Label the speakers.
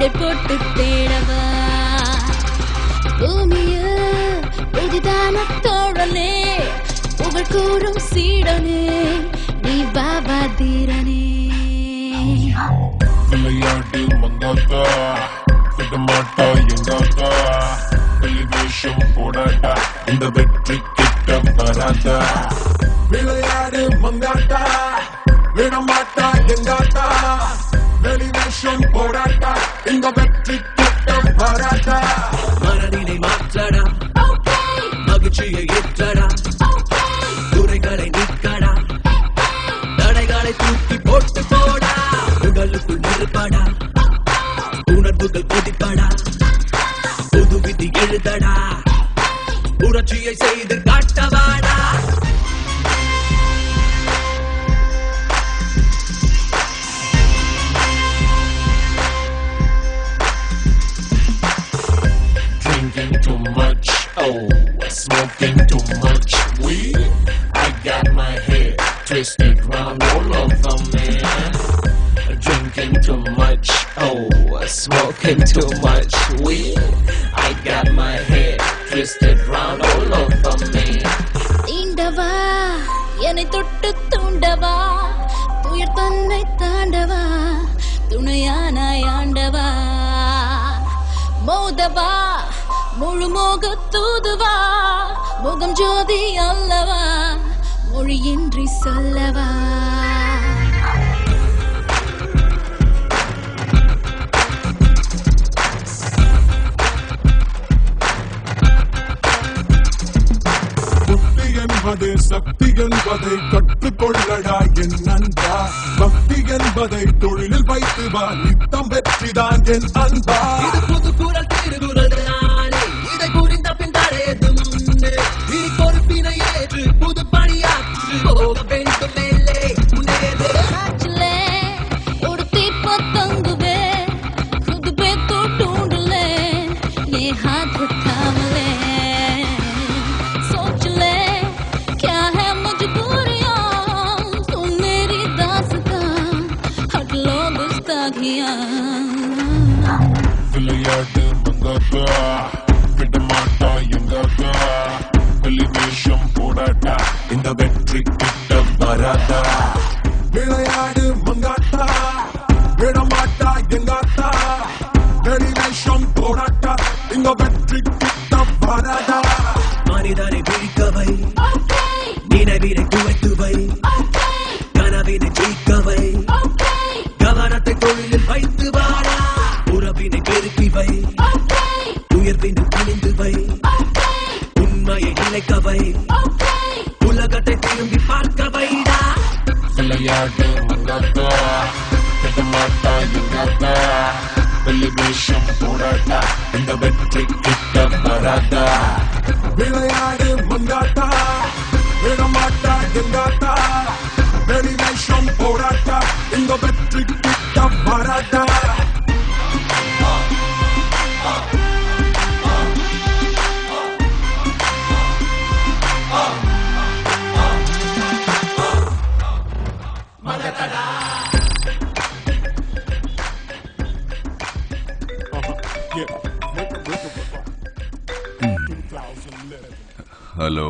Speaker 1: இடை போட்டு தேடவா பூமியில் புதிதான தோழனே புகழ் கூறும் சீடனே நீ பாபா தீரனே
Speaker 2: விளையாடு மங்காத்தா விடமாட்டா எங்காத்தா வெளிவேஷம் போடாட்டா இந்த வெற்றி கிட்ட வராதா விளையாடு மங்காத்தா விடமாட்டா எங்காத்தா வெளிவேஷம் போடாட்டா இந்த வெற்றி கிட்ட வராதா
Speaker 3: மனதினை மாற்றடா மகிழ்ச்சியை ஏற்றடா குறைகளை நீக்கடா தடைகளை தூக்கி போட்டு போடா உடலுக்குள் நெருப்படா உணர்வுகள் கொதிப்படா புது விதி எழுதடா புரட்சியை செய்து காட்டவாடா
Speaker 2: Drinking too much, oh, smoking too much weed. I got my head twisted round all over me. Drinking too much, oh, smoking too much weed. I got my head twisted round all over me.
Speaker 1: தீண்டவா என்னை தொட்டு தூண்டவா துயர் தன்னை தாண்டவா துணையானாய் ஆண்டவா மோதவா முழு மோக தூதுவா முகம் ஜோதி அல்லவா மொழியின்றி சொல்லவா
Speaker 2: புத்தி என்பது சக்தி என்பதை கற்றுக்கொள்ளடா என் நண்பா பக்தி என்பதை தொழிலில் வைத்து வா நித்தம் வெற்றிதான் என் அன்பா
Speaker 3: இது புது குரல் திருகுரல் நானே இதை புரிந்த பின் தடையது முன்னே இனி பொறுப்பினை ஏற்று புது பணியாற்று போக வேண்டும் மேலே முன்னேறு
Speaker 1: ஆச்சுலே ஒரு தீப்ப தங்குவே खुद पे तो ढूंढ ले ये हाथ थाम ले सोच ले क्या है मजबूरियां तुम मेरी दास्तां हट लो गुस्ताखियां
Speaker 2: விளையாடு மங்காத்தா விடமாட்டா எங்காத்தா வெளிவேஷம் போடாட்டா இந்த வெற்றி கிட்ட வராதா விளையாடு மங்காத்தா விடமாட்டா எங்காத்தா வெளிவேஷம் போடாட்டா இந்த வெற்றி கிட்ட வராதா
Speaker 3: மனிதனை பிரிக்கவை நினைவினை குவைத்துவை கனவினை ஜெயிக்கவை கவனத்தை தொழிலில் வைத்து வாடா உறவினை பெருக்கிவை உயர்வினை பணிந்து வை உண்மையை நிலைக்கவை உலகத்தை திரும்பி பார்க்க வைடா
Speaker 2: விளையாடு மங்காத்தா விடமாட்டா எங்காத்தா வெளிவேஷம் போடாட்டா இந்த வெற்றி கிட்ட வராதா விளையாடு மங்காத்தா விடமாட்டா எங்காத்தா வெளிவேஷம் போடாட்டா இந்த வெற்றி கிட்ட வராதா
Speaker 4: Hello.